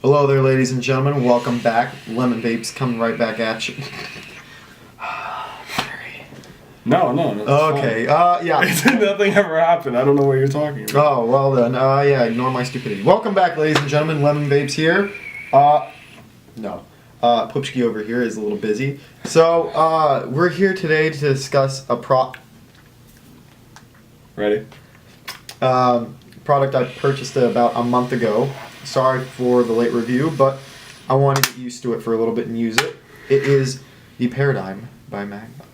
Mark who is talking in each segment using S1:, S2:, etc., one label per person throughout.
S1: Hello there, ladies and gentlemen. Welcome back. Lemon Vapes coming right back at you.
S2: No.
S1: Okay. Yeah.
S2: Nothing ever happened. I don't know what you're talking about.
S1: Oh, well then. Yeah. Ignore my stupidity. Welcome back, ladies and gentlemen. Lemon Vapes here. No. Pupchki over here is a little busy. So, we're here today to discuss a
S2: Ready?
S1: Product I purchased about a month ago. Sorry for the late review, but I want to get used to it for a little bit and use it. It is the Paradigm by Magma.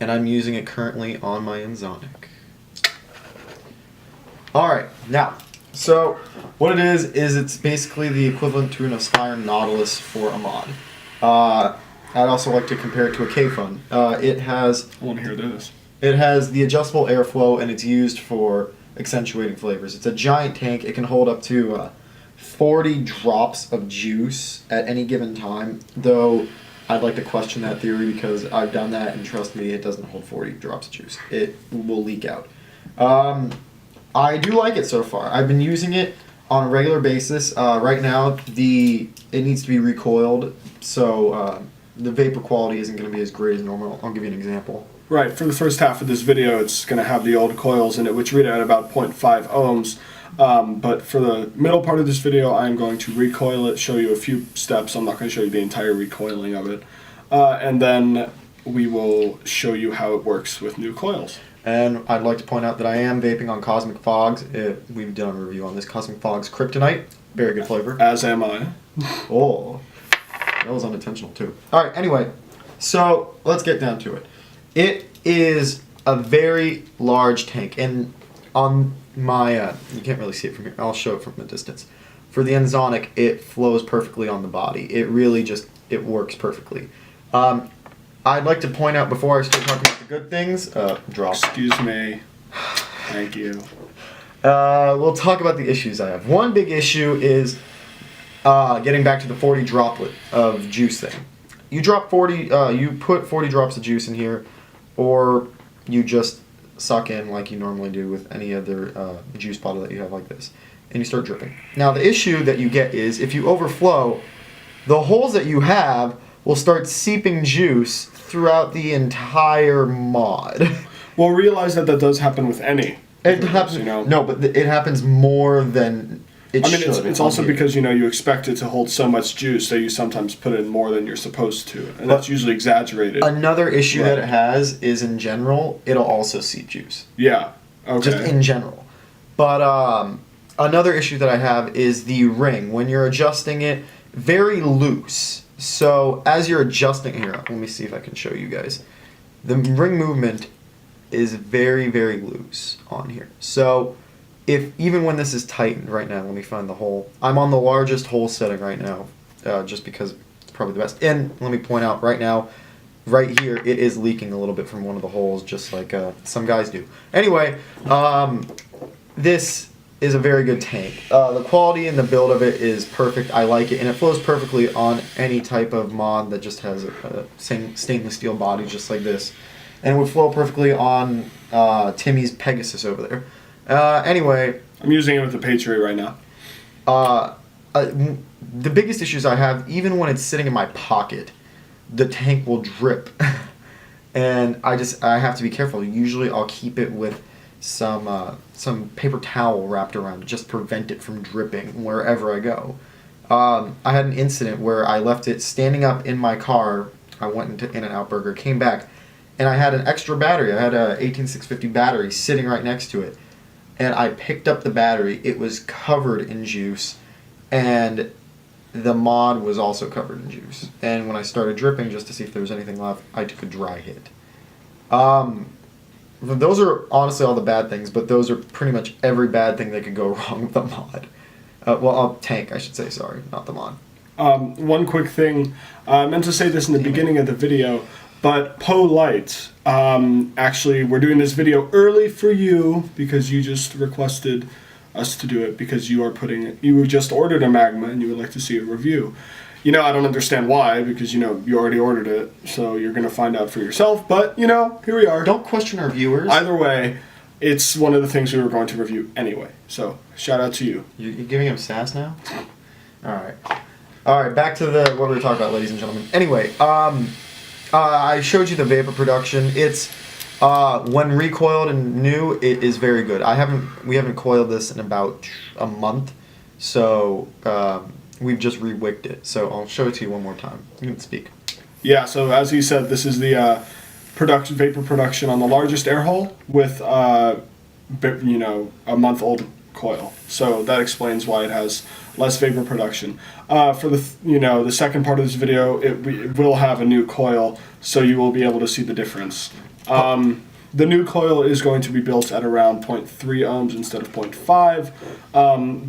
S1: And I'm using it currently on my Enzonic. Alright, now, so what it is it's basically the equivalent to an Aspire Nautilus for a mod. I'd also like to compare it to a K-Fun. It has...
S2: I want to hear this.
S1: It has the adjustable airflow, and it's used for accentuating flavors. It's a giant tank. It can hold up to 40 drops of juice at any given time, though I'd like to question that theory because I've done that, and trust me, it doesn't hold 40 drops of juice. It will leak out. I do like it so far. I've been using it on a regular basis. Right now, it needs to be recoiled, so the vapor quality isn't going to be as great as normal. I'll give you an example.
S2: Right, for the first half of this video, it's going to have the old coils in it, which read at about 0.5 ohms. But for the middle part of this video, I'm going to recoil it, show you a few steps. I'm not going to show you the entire recoiling of it. And then we will show you how it works with new coils.
S1: And I'd like to point out that I am vaping on Cosmic Fogs. We've done a review on this. Cosmic Fogs Kryptonite. Very good flavor.
S2: As am I.
S1: Oh, that was unintentional too. Alright, anyway, so let's get down to it. It is a very large tank, and on my, you can't really see it from here, I'll show it from a distance. For the Enzonic, it flows perfectly on the body. It really just, it works perfectly. I'd like to point out before I start talking about the good things, drop.
S2: Excuse me. Thank you.
S1: We'll talk about the issues I have. One big issue is getting back to the 40 droplet of juice thing. You drop 40, you put 40 drops of juice in here, or you just suck in like you normally do with any other juice bottle that you have like this, and you start dripping. Now the issue that you get is if you overflow, the holes that you have will start seeping juice throughout the entire mod.
S2: Well, realize that does happen with any.
S1: It happens,
S2: you know.
S1: No, but it happens more than it should.
S2: It's also because, you expect it to hold so much juice that you sometimes put in more than you're supposed to, and that's usually exaggerated.
S1: Another issue that it has is, in general, it'll also seep juice.
S2: Yeah. Okay.
S1: Just in general. But another issue that I have is the ring. When you're adjusting it, very loose. So as you're adjusting here, let me see if I can show you guys. The ring movement is very, very loose on here. So even when this is tightened right now, let me find the hole. I'm on the largest hole setting right now, just because it's probably the best. And let me point out right now, right here, it is leaking a little bit from one of the holes, just like some guys do. Anyway, this is a very good tank. The quality and the build of it is perfect. I like it, and it flows perfectly on any type of mod that just has a stainless steel body just like this. And it would flow perfectly on Timmy's Pegasus over there. Anyway,
S2: I'm using it with the Patriot right now.
S1: The biggest issues I have, even when it's sitting in my pocket, the tank will drip. And I have to be careful. Usually I'll keep it with some paper towel wrapped around to just prevent it from dripping wherever I go. I had an incident where I left it standing up in my car. I went into In-N-Out Burger, came back, and I had an extra battery. I had a 18650 battery sitting right next to it. And I picked up the battery. It was covered in juice, and the mod was also covered in juice. And when I started dripping, just to see if there was anything left, I took a dry hit. Those are honestly all the bad things, but those are pretty much every bad thing that could go wrong with the mod. Tank, I should say, sorry, not the mod.
S2: One quick thing, I meant to say this in the beginning of the video, But Polite, actually, we're doing this video early for you because you just requested us to do it because you just ordered a Magma and you would like to see a review. You know, I don't understand why, because, you know, you already ordered it, so you're going to find out for yourself. But, you know, here we are.
S1: Don't question our viewers.
S2: Either way, it's one of the things we were going to review anyway. So, shout out to you.
S1: You're giving him sass now? All right, back to what we were talking about, ladies and gentlemen. Anyway, I showed you the vapor production. It's when recoiled and new, it is very good. We haven't coiled this in about a month, so we've just re-wicked it. So I'll show it to you one more time. You can speak.
S2: Yeah. So as he said, this is the vapor production on the largest air hole with a month-old coil. So that explains why it has less vapor production. For the second part of this video, it will have a new coil, so you will be able to see the difference. The new coil is going to be built at around 0.3 ohms instead of 0.5,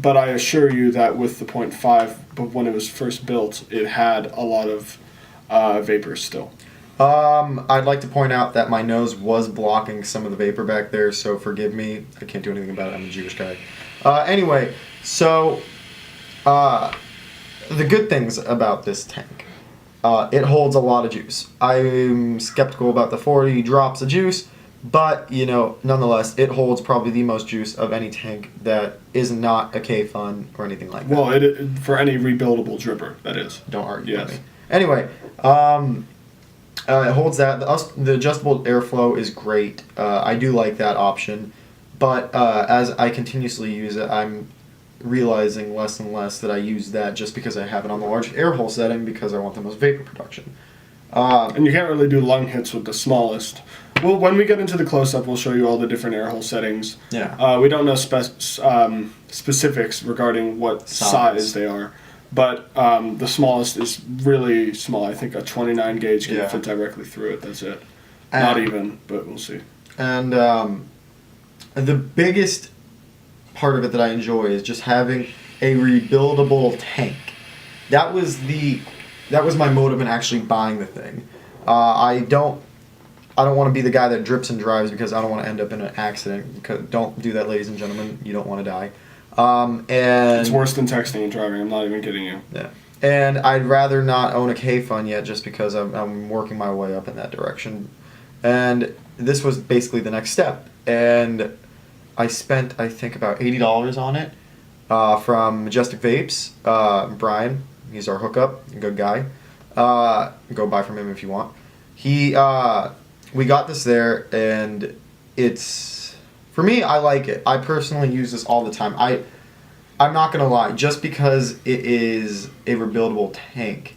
S2: but I assure you that with the 0.5, but when it was first built, it had a lot of vapor still.
S1: I'd like to point out that my nose was blocking some of the vapor back there, so forgive me. I can't do anything about it. I'm a Jewish guy. Anyway, so the good things about this tank. It holds a lot of juice. I'm skeptical about the 40 drops of juice, but, you know, nonetheless, it holds probably the most juice of any tank that is not a K-Fun or anything like that.
S2: Well, for any rebuildable dripper, that is.
S1: Don't argue with me. Anyway, it holds that. The adjustable airflow is great. I do like that option, but as I continuously use it, I'm realizing less and less that I use that just because I have it on the large air hole setting because I want the most vapor production.
S2: And you can't really do lung hits with the smallest. Well, when we get into the close-up, we'll show you all the different air hole settings.
S1: Yeah.
S2: We don't know specifics regarding what size they are, but the smallest is really small. I think a 29 gauge can fit directly through it. That's it. Not even, but we'll see. And
S1: the biggest part of it that I enjoy is just having a rebuildable tank. That was my motive in actually buying the thing. I don't want to be the guy that drips and drives because I don't want to end up in an accident. Don't do that, ladies and gentlemen. You don't want to die. And
S2: it's worse than texting and driving. I'm not even kidding you.
S1: Yeah. And I'd rather not own a K-Fun yet just because I'm working my way up in that direction. And this was basically the next step. And I spent, I think, about $80 on it from Majestic Vapes. Brian, he's our hookup, good guy. Go buy from him if you want. We got this there, and for me, I like it. I personally use this all the time. I'm not going to lie, just because it is a rebuildable tank,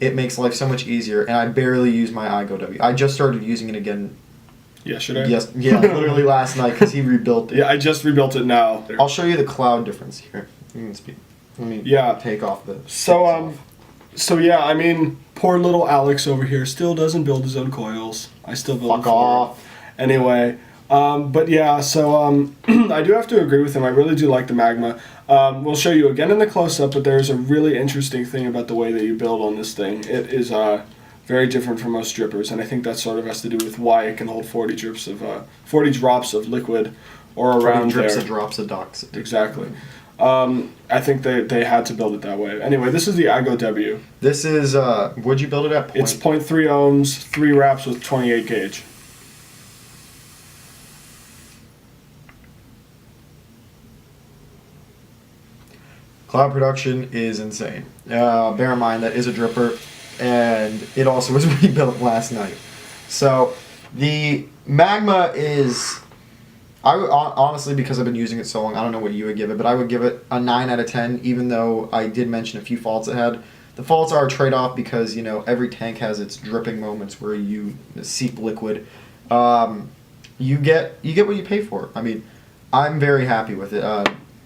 S1: it makes life so much easier, and I barely use my iGo-W. I just started using it again.
S2: Yesterday?
S1: Yes, yeah, literally last night because he rebuilt it.
S2: Yeah, I just rebuilt it now.
S1: I'll show you the cloud difference here. You can speak. Let me take off the...
S2: So yeah, I mean, poor little Alex over here still doesn't build his own coils. I still build them.
S1: Fuck off.
S2: Anyway, but yeah, so I do have to agree with him. I really do like the Magma. We'll show you again in the close-up, but there's a really interesting thing about the way that you build on this thing. It is very different from most drippers, and I think that sort of has to do with why it can hold 40 drops of liquid or around
S1: 40 drips of drops of ducks.
S2: Exactly. I think they had to build it that way. Anyway, this is the iGo-W.
S1: This is, would you build it at?
S2: It's 0.3 ohms, 3 wraps with 28 gauge.
S1: Cloud production is insane. Bear in mind that is a dripper, and it also was rebuilt last night. So the Magma is, honestly, because I've been using it so long, I don't know what you would give it, but I would give it a 9 out of 10, even though I did mention a few faults it had. The faults are a trade-off because, you know, every tank has its dripping moments where you seep liquid. You get what you pay for. I mean, I'm very happy with it.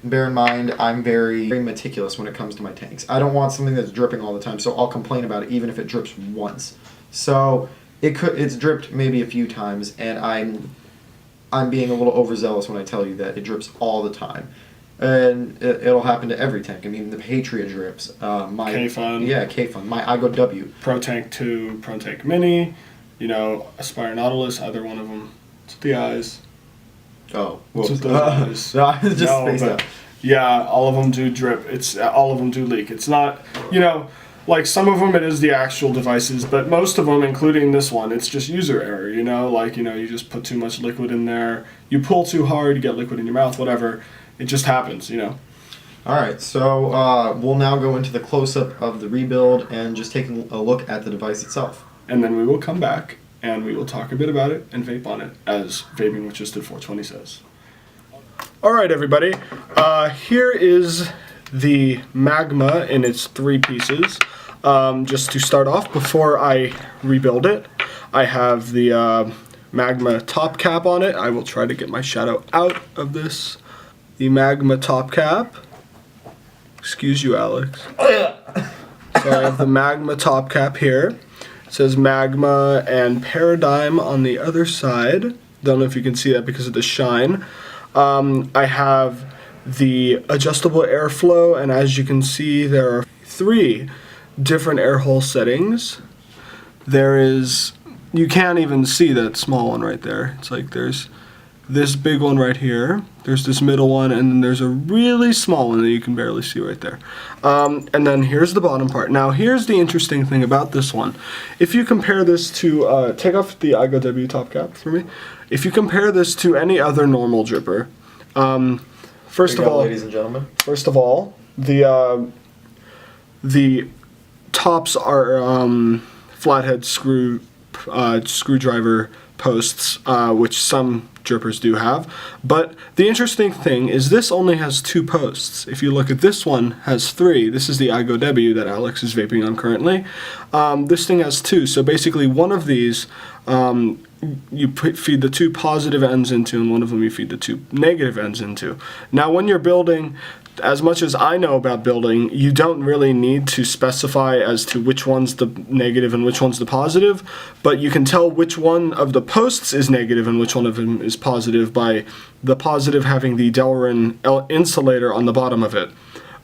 S1: Bear in mind, I'm very, very meticulous when it comes to my tanks. I don't want something that's dripping all the time, so I'll complain about it even if it drips once. So it's dripped maybe a few times, and I'm being a little overzealous when I tell you that it drips all the time. And it'll happen to every tank. I mean, the Patriot drips.
S2: K-Fun.
S1: Yeah, K-Fun. My iGo-W.
S2: Pro Tank 2, Pro Tank Mini, you know, Aspire Nautilus, either one of them. It's with the eyes.
S1: Oh,
S2: It's
S1: whoops.
S2: with those eyes.
S1: No, I was just
S2: No,
S1: spaced
S2: but
S1: out.
S2: yeah, all of them do drip. All of them do leak. It's not, you know, like some of them it is the actual devices, but most of them, including this one, it's just user error. You know, like you just put too much liquid in there, you pull too hard, you get liquid in your mouth, whatever. It just happens, you know.
S1: All right, so we'll now go into the close-up of the rebuild and just take a look at the device itself.
S2: And then we will come back and we will talk a bit about it and vape on it, as Vaping with Twisted 420 says. All right, everybody. Here is the Magma in its 3 pieces. Just to start off, before I rebuild it, I have the Magma top cap on it. I will try to get my shadow out of this. The Magma top cap. Excuse you, Alex. So I have the Magma top cap here. It says Magma and Paradigm on the other side. Don't know if you can see that because of the shine. I have the adjustable airflow, and as you can see, there are 3 different air hole settings. There is, you can't even see that small one right there. It's like there's this big one right here, there's this middle one, and then there's a really small one that you can barely see right there. And then here's the bottom part. Now here's the interesting thing about this one. If you compare this to, take off the IGOW top cap for me. If you compare this to any other normal dripper, first of all,
S1: ladies and gentlemen.
S2: First of all, the tops are flathead screwdriver posts, which some drippers do have. But the interesting thing is this only has 2 posts. If you look at this one, has 3. This is the IGOW that Alex is vaping on currently. This thing has 2. So basically one of these you feed the 2 positive ends into, and one of them you feed the 2 negative ends into. Now when you're building, as much as I know about building, you don't really need to specify as to which one's the negative and which one's the positive, but you can tell which one of the posts is negative and which one of them is positive by the positive having the Delrin insulator on the bottom of it.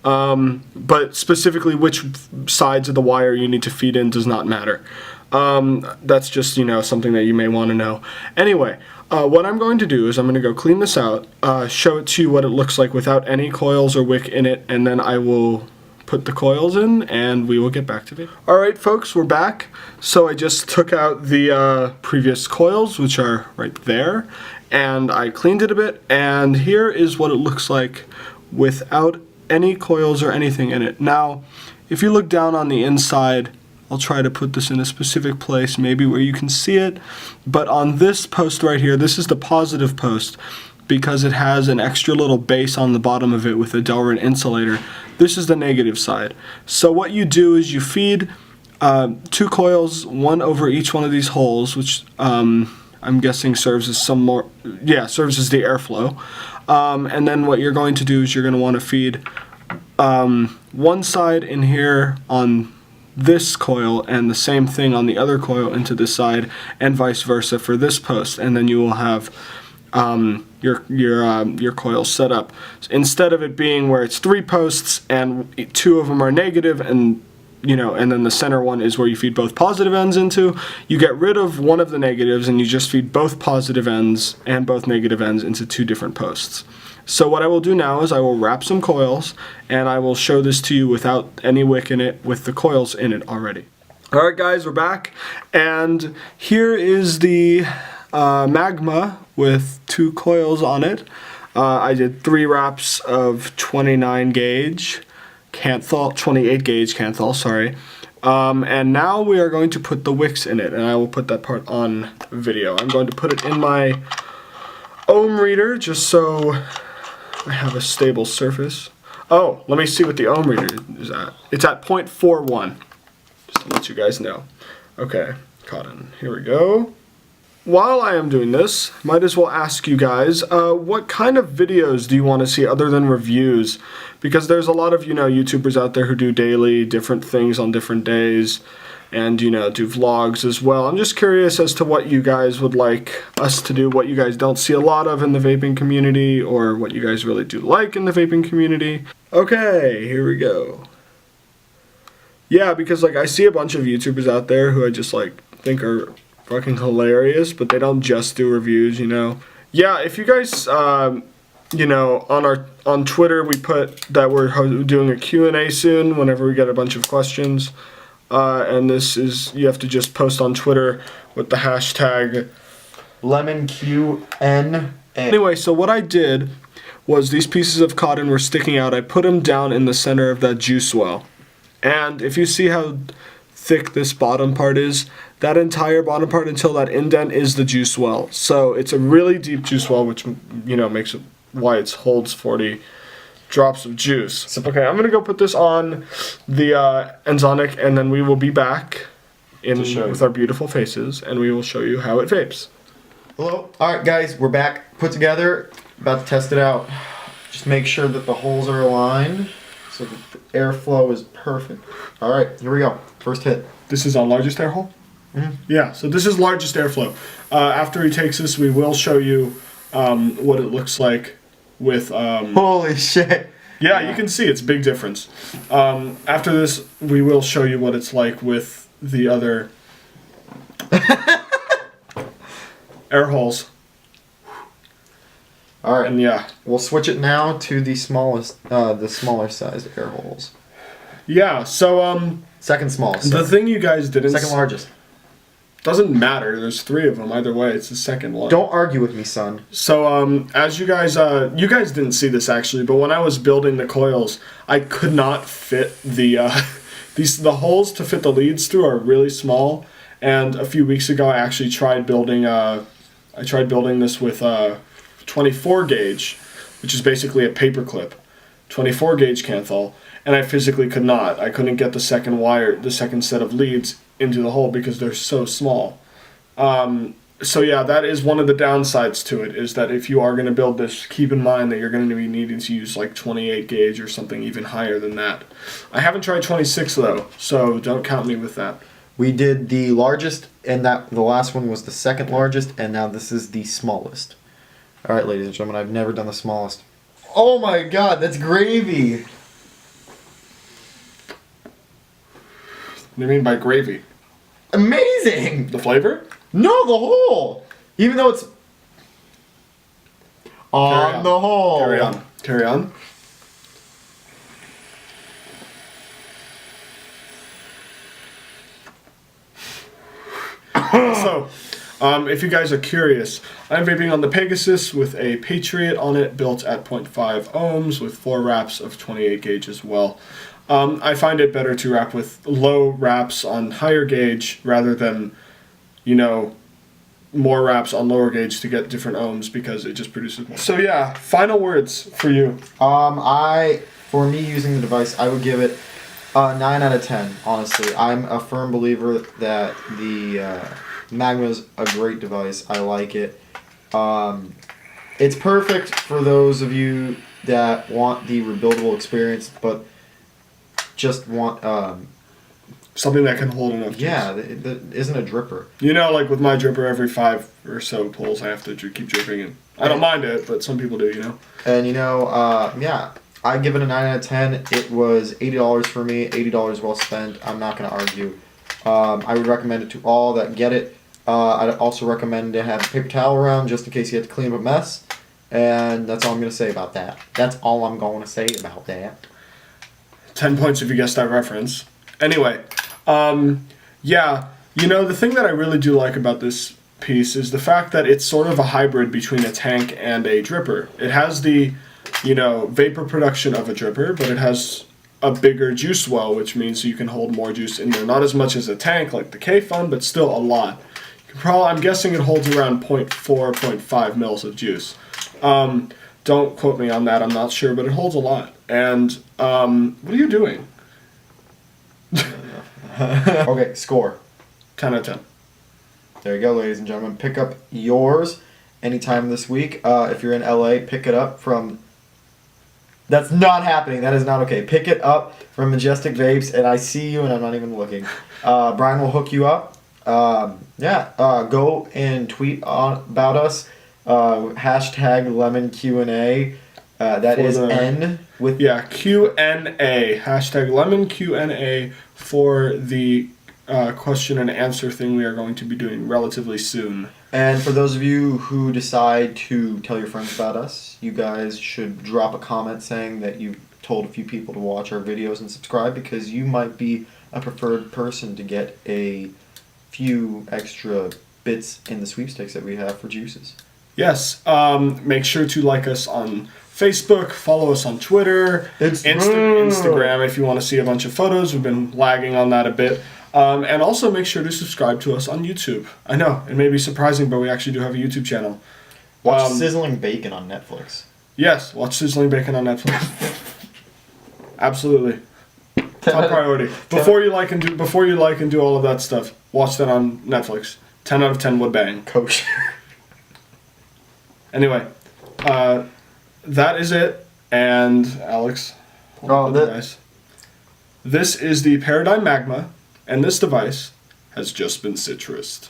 S2: But specifically which sides of the wire you need to feed in does not matter. That's just, you know, something that you may want to know. Anyway, what I'm going to do is I'm going to go clean this out, show it to you what it looks like without any coils or wick in it, and then I will put the coils in and we will get back to it. Alright folks, we're back. So I just took out the previous coils, which are right there, and I cleaned it a bit, and here is what it looks like without any coils or anything in it. Now, if you look down on the inside, I'll try to put this in a specific place, maybe where you can see it, but on this post right here, this is the positive post because it has an extra little base on the bottom of it with a Delrin insulator. This is the negative side. So what you do is you feed 2 coils, 1 over each one of these holes, which I'm guessing serves as serves as the airflow. And then what you're going to do is you're going to want to feed one side in here on this coil and the same thing on the other coil into this side, and vice versa for this post, and then you will have your coil set up. Instead of it being where it's 3 posts and 2 of them are negative, and and then the center one is where you feed both positive ends into, you get rid of one of the negatives and you just feed both positive ends and both negative ends into 2 different posts. So what I will do now is I will wrap some coils and I will show this to you without any wick in it, with the coils in it already. Alright guys, we're back, and here is the Magma with 2 coils on it. I did 3 wraps of 29 gauge Canthal, 28 gauge Canthal, sorry. And now we are going to put the wicks in it, and I will put that part on video. I'm going to put it in my ohm reader just so I have a stable surface. Oh, let me see what the ohm reader is at. It's at 0.41, just to let you guys know. Okay, cotton, here we go. While I am doing this, might as well ask you guys, what kind of videos do you want to see other than reviews? Because there's a lot of, YouTubers out there who do daily different things on different days, and, do vlogs as well. I'm just curious as to what you guys would like us to do, what you guys don't see a lot of in the vaping community, or what you guys really do like in the vaping community. Okay, here we go. Yeah, because, I see a bunch of YouTubers out there who I just, think are fucking hilarious, but they don't just do reviews, you know. Yeah, if you guys, you know, on Twitter we put that we're doing a Q&A soon whenever we get a bunch of questions. And this is, you have to just post on Twitter with the hashtag
S1: LemonQNA.
S2: Anyway, so what I did was these pieces of cotton were sticking out. I put them down in the center of that juice well. And if you see how thick this bottom part is, that entire bottom part until that indent is the juice well. So it's a really deep juice well, which, you know, makes it why it holds 40 drops of juice. So, okay, I'm going to go put this on the Enzonic, and then we will be back with our beautiful faces, and we will show you how it vapes.
S1: Hello. All right, guys, we're back, put together, about to test it out. Just make sure that the holes are aligned so that the airflow is perfect. All right, here we go. First hit.
S2: This is on largest air hole?
S1: Mm-hmm.
S2: Yeah, so this is largest airflow. After he takes this, we will show you what it looks like with...
S1: Holy shit.
S2: Yeah, you can see it's a big difference. After this, we will show you what it's like with the other air holes.
S1: All right,
S2: and yeah,
S1: we'll switch it now to the smaller sized air holes.
S2: Yeah, so
S1: second smallest.
S2: The thing you guys didn't.
S1: Second largest.
S2: Doesn't matter. There's 3 of them. Either way, it's the second one.
S1: Don't argue with me, son.
S2: So, as you guys didn't see this actually, but when I was building the coils, I could not fit the the holes to fit the leads through are really small. And a few weeks ago, I actually tried building this with 24 gauge, which is basically a paper clip, 24 gauge Canthal, and I physically could not. I couldn't get the second set of leads into the hole because they're so small. So yeah, that is one of the downsides to it, is that if you are going to build this, keep in mind that you're going to be needing to use like 28 gauge or something even higher than that. I haven't tried 26 though, so don't count me with that.
S1: We did the largest, and the last one was the second largest, and now this is the smallest. All right, ladies and gentlemen, I've never done the smallest. Oh my god, that's gravy!
S2: What do you mean by gravy?
S1: Amazing!
S2: The flavor?
S1: No, the hole! Even though it's on the hole.
S2: Carry on. Carry on. So, if you guys are curious, I'm vaping on the Pegasus with a Patriot on it, built at 0.5 ohms with 4 wraps of 28 gauge as well. I find it better to wrap with low wraps on higher gauge rather than, you know, more wraps on lower gauge to get different ohms because it just produces more. So yeah, final words for you.
S1: For me using the device, I would give it 9 out of 10, honestly. I'm a firm believer that the Magma's a great device. I like it. It's perfect for those of you that want the rebuildable experience, but just want
S2: something that can hold enough juice.
S1: Yeah, that isn't a dripper.
S2: You know, like with my dripper, every 5 or so pulls, I have to keep dripping in. I don't mind it, but some people do, you know.
S1: And you know, yeah, I give it a 9 out of 10. It was $80 for me, $80 well spent. I'm not going to argue. I would recommend it to all that get it. I'd also recommend to have a paper towel around just in case you have to clean up a mess. And that's all I'm going to say about that. That's all I'm going to say about that.
S2: 10 points if you guessed that reference. Anyway, yeah, you know, the thing that I really do like about this piece is the fact that it's sort of a hybrid between a tank and a dripper. It has the, you know, vapor production of a dripper, but it has a bigger juice well, which means you can hold more juice in there. Not as much as a tank like the K-Fun, but still a lot. I'm guessing it holds around 0.4, 0.5 mils of juice. Don't quote me on that, I'm not sure, but it holds a lot. And, what are you doing?
S1: Okay, score.
S2: 10 out of 10.
S1: There you go, ladies and gentlemen. Pick up yours anytime this week. If you're in LA, pick it up from... That's not happening. That is not okay. Pick it up from Majestic Vapes, and I see you, and I'm not even looking. Brian will hook you up. Go and tweet about us. Hashtag LemonQNA. That is N with...
S2: Yeah, QNA. Hashtag LemonQNA for the question and answer thing we are going to be doing relatively soon.
S1: And for those of you who decide to tell your friends about us, you guys should drop a comment saying that you've told a few people to watch our videos and subscribe, because you might be a preferred person to get a few extra bits in the sweepstakes that we have for juices.
S2: Yes, make sure to like us on Facebook, follow us on Twitter, Instagram if you want to see a bunch of photos. We've been lagging on that a bit. And also make sure to subscribe to us on YouTube. I know, it may be surprising, but we actually do have a YouTube channel.
S1: Watch Sizzling Bacon on Netflix.
S2: Yes, watch Sizzling Bacon on Netflix. Absolutely. Top priority. Before you like and do all of that stuff, watch that on Netflix. 10 out of 10 would bang.
S1: Kosher.
S2: Anyway, that is it. And Alex, this is the Paradigm Magma, and this device has just been citrused.